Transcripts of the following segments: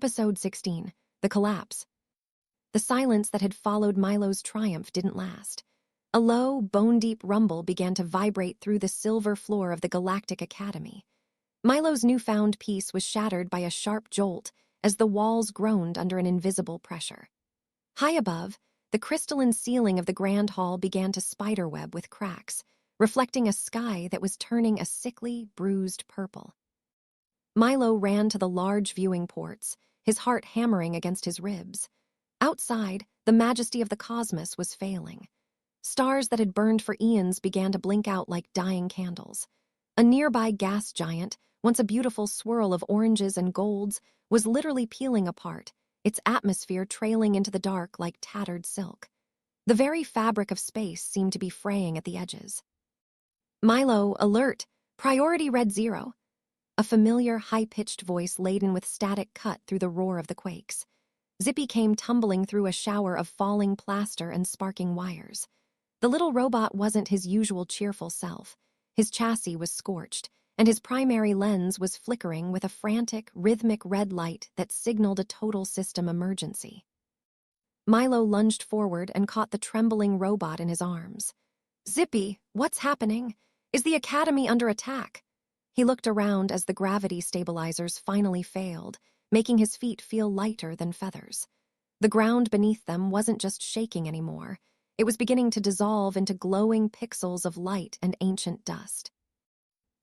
Episode 16, The Collapse. The silence that had followed Milo's triumph didn't last. A low, bone-deep rumble began to vibrate through the silver floor of the Galactic Academy. Milo's newfound peace was shattered by a sharp jolt as the walls groaned under an invisible pressure. High above, the crystalline ceiling of the Grand Hall began to spiderweb with cracks, reflecting a sky that was turning a sickly, bruised purple. Milo ran to the large viewing ports, his heart hammering against his ribs. Outside, the majesty of the cosmos was failing. Stars that had burned for eons began to blink out like dying candles. A nearby gas giant, once a beautiful swirl of oranges and golds, was literally peeling apart, its atmosphere trailing into the dark like tattered silk. The very fabric of space seemed to be fraying at the edges. "Milo, alert! Priority red 0. A familiar, high-pitched voice laden with static cut through the roar of the quakes. Zippy came tumbling through a shower of falling plaster and sparking wires. The little robot wasn't his usual cheerful self. His chassis was scorched, and his primary lens was flickering with a frantic, rhythmic red light that signaled a total system emergency. Milo lunged forward and caught the trembling robot in his arms. "Zippy, what's happening? Is the Academy under attack?" He looked around as the gravity stabilizers finally failed, making his feet feel lighter than feathers. The ground beneath them wasn't just shaking anymore. It was beginning to dissolve into glowing pixels of light and ancient dust.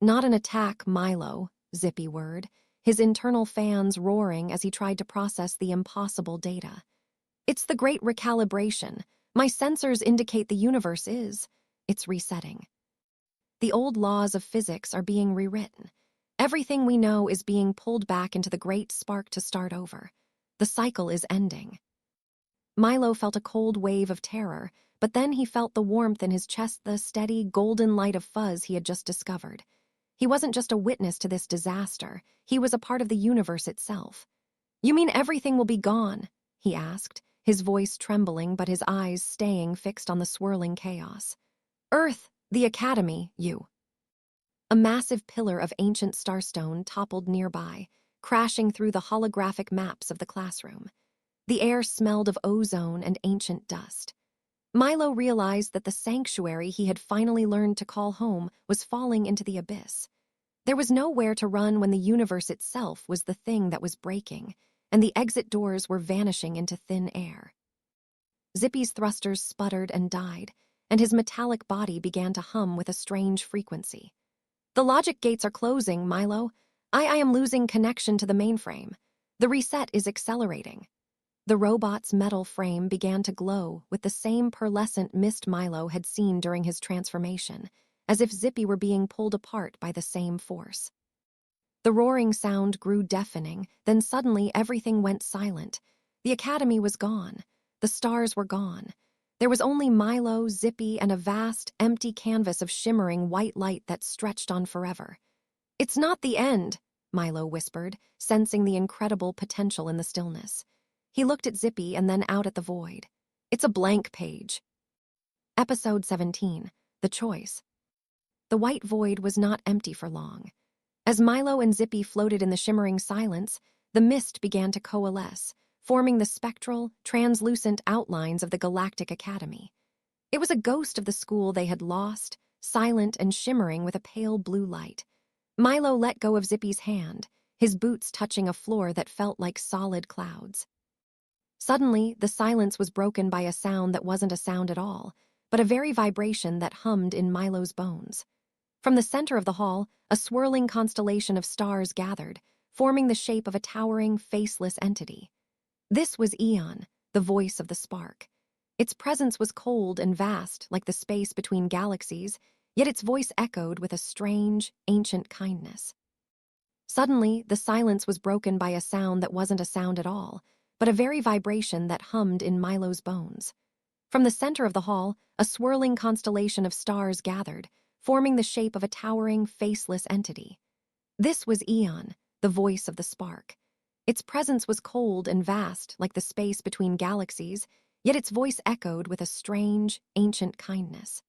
"Not an attack, Milo," Zippy whirred, his internal fans roaring as he tried to process the impossible data. "It's the great recalibration. My sensors indicate the universe is. It's resetting. The old laws of physics are being rewritten. Everything we know is being pulled back into the great spark to start over. The cycle is ending." Milo felt a cold wave of terror, but then he felt the warmth in his chest, the steady, golden light of fuzz he had just discovered. He wasn't just a witness to this disaster, he was a part of the universe itself. "You mean everything will be gone?" he asked, his voice trembling but his eyes staying fixed on the swirling chaos. "Earth, the Academy, you." A massive pillar of ancient starstone toppled nearby, crashing through the holographic maps of the classroom. The air smelled of ozone and ancient dust. Milo realized that the sanctuary he had finally learned to call home was falling into the abyss. There was nowhere to run when the universe itself was the thing that was breaking, and the exit doors were vanishing into thin air. Zippy's thrusters sputtered and died, and his metallic body began to hum with a strange frequency. "The logic gates are closing, Milo. I am losing connection to the mainframe. The reset is accelerating." The robot's metal frame began to glow with the same pearlescent mist Milo had seen during his transformation, as if Zippy were being pulled apart by the same force. The roaring sound grew deafening, then suddenly everything went silent. The Academy was gone. The stars were gone. There was only Milo, Zippy, and a vast, empty canvas of shimmering white light that stretched on forever. "It's not the end," Milo whispered, sensing the incredible potential in the stillness. He looked at Zippy and then out at the void. "It's a blank page." Episode 17, The Choice. The white void was not empty for long. As Milo and Zippy floated in the shimmering silence, the mist began to coalesce, forming the spectral, translucent outlines of the Galactic Academy. It was a ghost of the school they had lost, silent and shimmering with a pale blue light. Milo let go of Zippy's hand, his boots touching a floor that felt like solid clouds. Suddenly, the silence was broken by a sound that wasn't a sound at all, but a very vibration that hummed in Milo's bones. From the center of the hall, a swirling constellation of stars gathered, forming the shape of a towering, faceless entity. This was Eon, the voice of the spark. Its presence was cold and vast, like the space between galaxies, yet its voice echoed with a strange, ancient kindness. Suddenly, the silence was broken by a sound that wasn't a sound at all, but a very vibration that hummed in Milo's bones. From the center of the hall, a swirling constellation of stars gathered, forming the shape of a towering, faceless entity. This was Eon, the voice of the spark. Its presence was cold and vast, like the space between galaxies, yet its voice echoed with a strange, ancient kindness.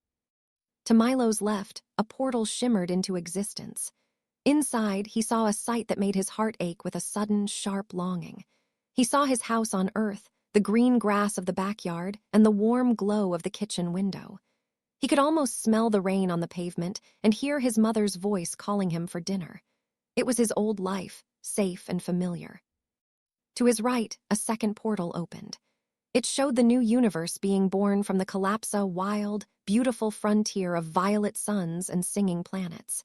To Milo's left, a portal shimmered into existence. Inside, he saw a sight that made his heart ache with a sudden, sharp longing. He saw his house on Earth, the green grass of the backyard, and the warm glow of the kitchen window. He could almost smell the rain on the pavement and hear his mother's voice calling him for dinner. It was his old life, safe and familiar. To his right, a second portal opened. It showed the new universe being born from the Calamity wild, beautiful frontier of violet suns and singing planets.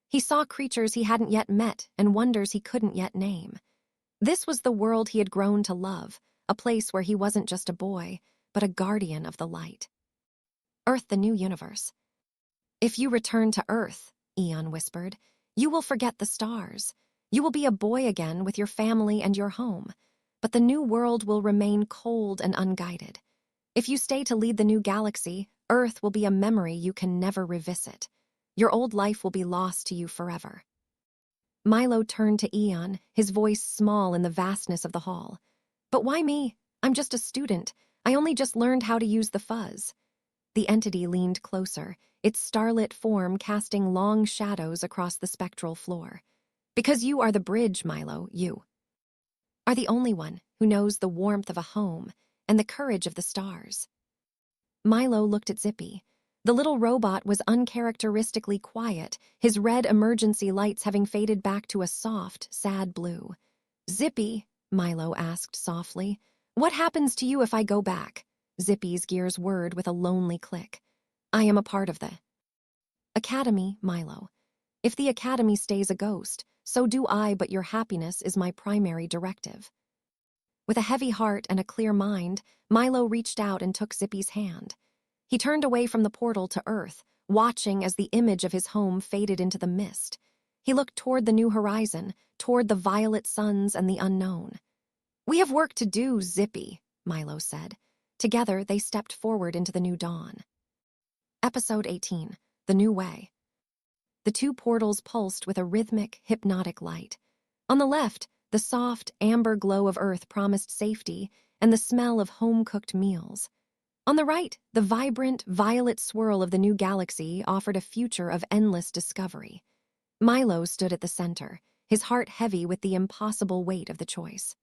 He saw creatures he hadn't yet met and wonders he couldn't yet name. This was the world he had grown to love, a place where he wasn't just a boy, but a guardian of the light. Earth, the new universe. If you return to Earth, Eon whispered, you will forget the stars. You will be a boy again with your family and your home. But the new world will remain cold and unguided. If you stay to lead the new galaxy, Earth will be a memory you can never revisit. Your old life will be lost to you forever. Milo turned to Eon, his voice small in the vastness of the hall. But why me? I'm just a student. I only just learned how to use the fuzz. The entity leaned closer, its starlit form casting long shadows across the spectral floor. Because you are the bridge, Milo, you are the only one who knows the warmth of a home and the courage of the stars. Milo looked at Zippy. The little robot was uncharacteristically quiet, his red emergency lights having faded back to a soft, sad blue. Zippy, Milo asked softly, what happens to you if I go back? Zippy's gears whirred with a lonely click. I am a part of the Academy, Milo. If the Academy stays a ghost, so do I, but your happiness is my primary directive. With a heavy heart and a clear mind, Milo reached out and took Zippy's hand. He turned away from the portal to Earth, watching as the image of his home faded into the mist. He looked toward the new horizon, toward the violet suns and the unknown. We have work to do, Zippy, Milo said. Together, they stepped forward into the new dawn. Episode 18, The New Way. The two portals pulsed with a rhythmic, hypnotic light. On the left, the soft, amber glow of Earth promised safety and the smell of home-cooked meals. On the right, the vibrant, violet swirl of the new galaxy offered a future of endless discovery. Milo stood at the center, his heart heavy with the impossible weight of the choice.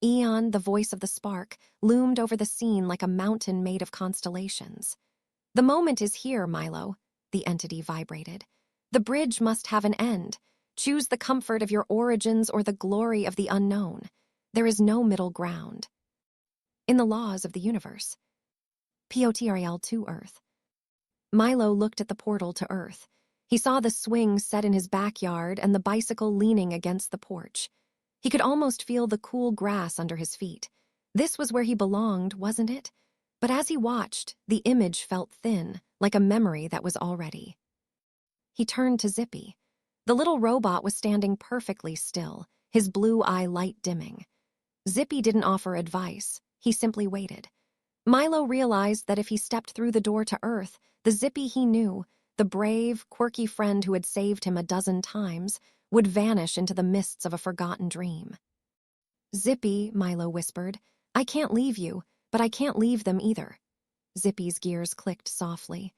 Eon, the voice of the spark, loomed over the scene like a mountain made of constellations. The moment is here, Milo, the entity vibrated. The bridge must have an end. Choose the comfort of your origins or the glory of the unknown. There is no middle ground. In the laws of the universe. POTRL to Earth. Milo looked at the portal to Earth. He saw the swing set in his backyard and the bicycle leaning against the porch. He could almost feel the cool grass under his feet. This was where he belonged, wasn't it? But as he watched, the image felt thin, like a memory that was already. He turned to Zippy. The little robot was standing perfectly still, his blue eye light dimming. Zippy didn't offer advice. He simply waited. Milo realized that if he stepped through the door to Earth, the Zippy he knew, the brave, quirky friend who had saved him a dozen times, would vanish into the mists of a forgotten dream. Zippy, Milo whispered, I can't leave you, but I can't leave them either. Zippy's gears clicked softly.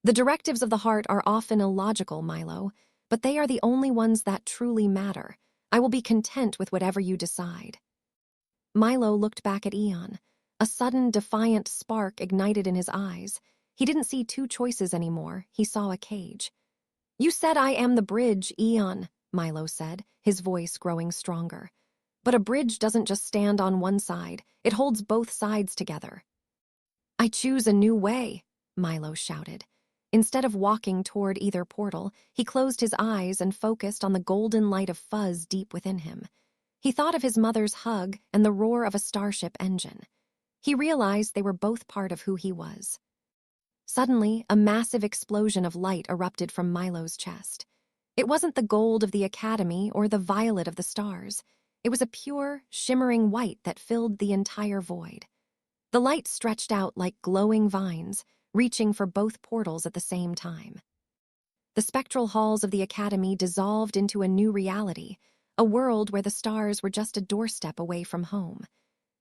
The directives of the heart are often illogical, Milo, but they are the only ones that truly matter. I will be content with whatever you decide. Milo looked back at Eon. A sudden, defiant spark ignited in his eyes. He didn't see two choices anymore. He saw a cage. You said I am the bridge, Eon, Milo said, his voice growing stronger. But a bridge doesn't just stand on one side. It holds both sides together. I choose a new way, Milo shouted. Instead of walking toward either portal, he closed his eyes and focused on the golden light of fuzz deep within him. He thought of his mother's hug and the roar of a starship engine. He realized they were both part of who he was. Suddenly, a massive explosion of light erupted from Milo's chest. It wasn't the gold of the Academy or the violet of the stars. It was a pure, shimmering white that filled the entire void. The light stretched out like glowing vines, reaching for both portals at the same time. The spectral halls of the Academy dissolved into a new reality, a world where the stars were just a doorstep away from home.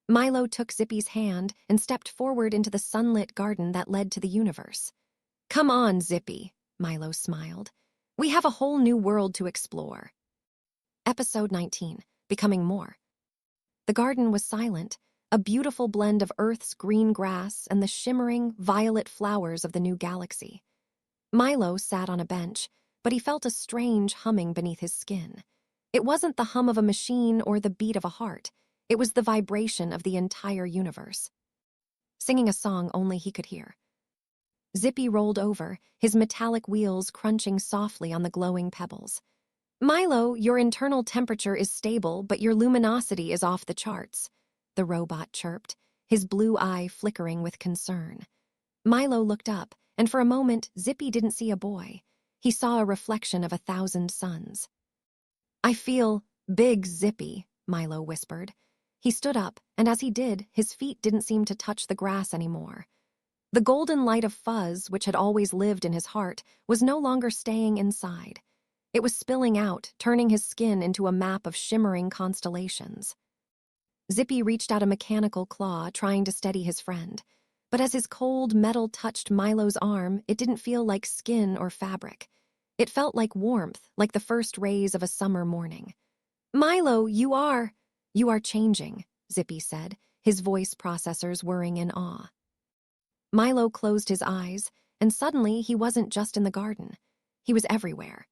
Milo took Zippy's hand and stepped forward into the sunlit garden that led to the universe. Come on, Zippy, Milo smiled. We have a whole new world to explore. Episode 19, Becoming More. The garden was silent, a beautiful blend of Earth's green grass and the shimmering, violet flowers of the new galaxy. Milo sat on a bench, but he felt a strange humming beneath his skin. It wasn't the hum of a machine or the beat of a heart. It was the vibration of the entire universe, singing a song only he could hear. Zippy rolled over, his metallic wheels crunching softly on the glowing pebbles. "Milo, your internal temperature is stable, but your luminosity is off the charts," the robot chirped, his blue eye flickering with concern. Milo looked up, and for a moment, Zippy didn't see a boy. He saw a reflection of 1,000 suns. "I feel big, Zippy," Milo whispered. He stood up, and as he did, his feet didn't seem to touch the grass anymore. The golden light of fuzz, which had always lived in his heart, was no longer staying inside. It was spilling out, turning his skin into a map of shimmering constellations. Zippy reached out a mechanical claw, trying to steady his friend. But as his cold metal touched Milo's arm, it didn't feel like skin or fabric. It felt like warmth, like the first rays of a summer morning. "Milo, you are changing," Zippy said, his voice processors whirring in awe. Milo closed his eyes, and suddenly he wasn't just in the garden. He was everywhere.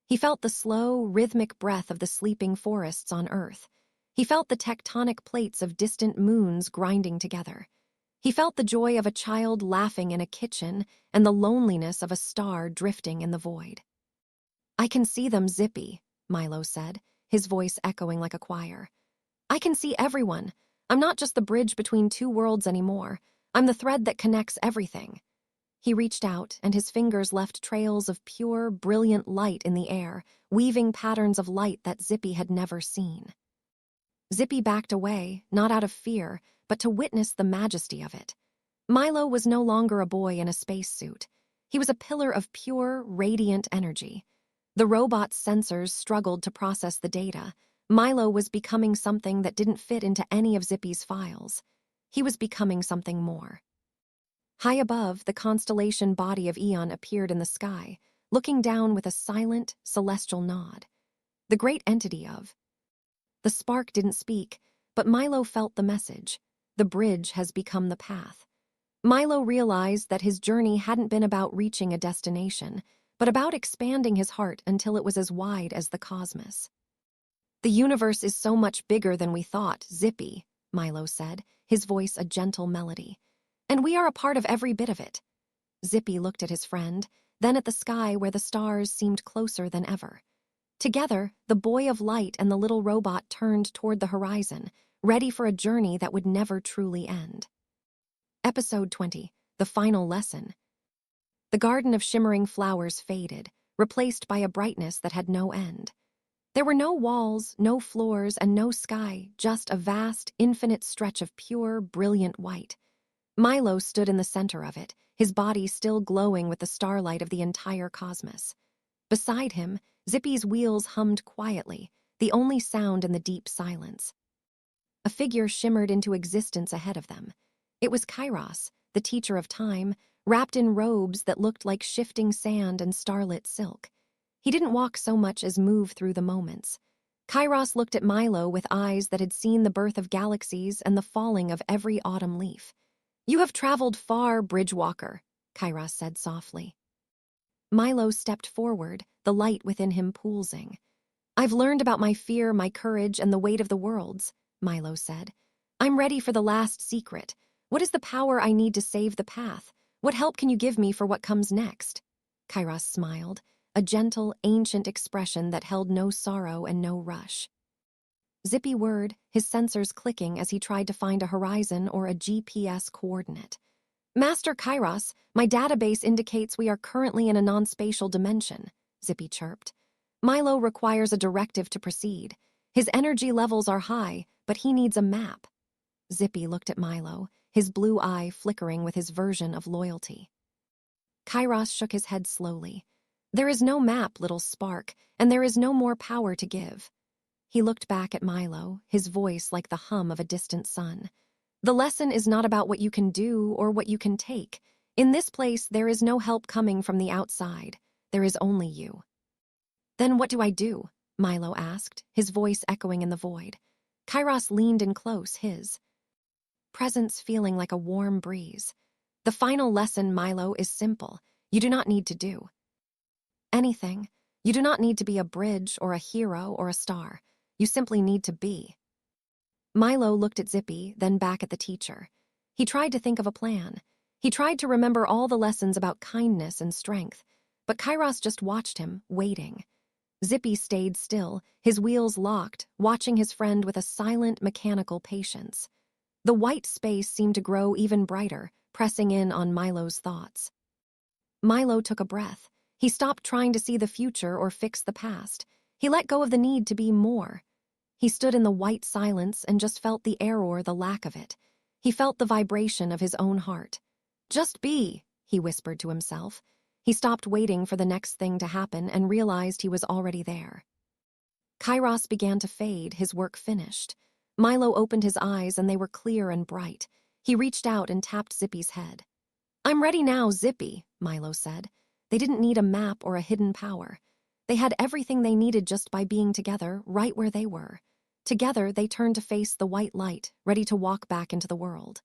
He felt the slow, rhythmic breath of the sleeping forests on Earth. He felt the tectonic plates of distant moons grinding together. He felt the joy of a child laughing in a kitchen and the loneliness of a star drifting in the void. "I can see them, Zippy," Milo said, his voice echoing like a choir. "I can see everyone. I'm not just the bridge between two worlds anymore. I'm the thread that connects everything." He reached out, and his fingers left trails of pure, brilliant light in the air, weaving patterns of light that Zippy had never seen. Zippy backed away, not out of fear, but to witness the majesty of it. Milo was no longer a boy in a spacesuit. He was a pillar of pure, radiant energy. The robot's sensors struggled to process the data. Milo was becoming something that didn't fit into any of Zippy's files. He was becoming something more. High above, the constellation body of Eon appeared in the sky, looking down with a silent, celestial nod. The great entity of. The spark didn't speak, but Milo felt the message. The bridge has become the path. Milo realized that his journey hadn't been about reaching a destination, but about expanding his heart until it was as wide as the cosmos. "The universe is so much bigger than we thought, Zippy," Milo said, his voice a gentle melody. "And we are a part of every bit of it." Zippy looked at his friend, then at the sky where the stars seemed closer than ever. Together, the boy of light and the little robot turned toward the horizon, ready for a journey that would never truly end. Episode 20, The Final Lesson. The garden of shimmering flowers faded, replaced by a brightness that had no end. There were no walls, no floors, and no sky, just a vast, infinite stretch of pure, brilliant white. Milo stood in the center of it, his body still glowing with the starlight of the entire cosmos. Beside him, Zippy's wheels hummed quietly, the only sound in the deep silence. A figure shimmered into existence ahead of them. It was Kairos, the teacher of time, wrapped in robes that looked like shifting sand and starlit silk. He didn't walk so much as move through the moments. Kairos looked at Milo with eyes that had seen the birth of galaxies and the falling of every autumn leaf. "You have traveled far, Bridgewalker," Kairos said softly. Milo stepped forward, the light within him pulsing. "I've learned about my fear, my courage, and the weight of the worlds," Milo said. "I'm ready for the last secret. What is the power I need to save the path? What help can you give me for what comes next?" Kairos smiled, a gentle, ancient expression that held no sorrow and no rush. Zippy whirred, his sensors clicking as he tried to find a horizon or a GPS coordinate. "Master Kairos, my database indicates we are currently in a non-spatial dimension," Zippy chirped. "Milo requires a directive to proceed. His energy levels are high, but he needs a map." Zippy looked at Milo, his blue eye flickering with his version of loyalty. Kairos shook his head slowly. "There is no map, little spark, and there is no more power to give." He looked back at Milo, his voice like the hum of a distant sun. "The lesson is not about what you can do or what you can take. In this place, there is no help coming from the outside. There is only you." "Then what do I do?" Milo asked, his voice echoing in the void. Kairos leaned in close, his presence feeling like a warm breeze. The final lesson, Milo, is simple. You do not need to do anything. You do not need to be a bridge or a hero or a star. You simply need to be. Milo looked at Zippy, then back at the teacher. He tried to think of a plan. He tried to remember all the lessons about kindness and strength, but Kairos just watched him, waiting. Zippy stayed still, his wheels locked, watching his friend with a silent, mechanical patience. The white space seemed to grow even brighter, pressing in on Milo's thoughts. Milo took a breath. He stopped trying to see the future or fix the past. He let go of the need to be more. He stood in the white silence and just felt the error, the lack of it. He felt the vibration of his own heart. Just be, he whispered to himself. He stopped waiting for the next thing to happen and realized he was already there. Kairos began to fade, his work finished. Milo opened his eyes and they were clear and bright. He reached out and tapped Zippy's head. I'm ready now, Zippy, Milo said. They didn't need a map or a hidden power. They had everything they needed just by being together, right where they were. Together, they turned to face the white light, ready to walk back into the world.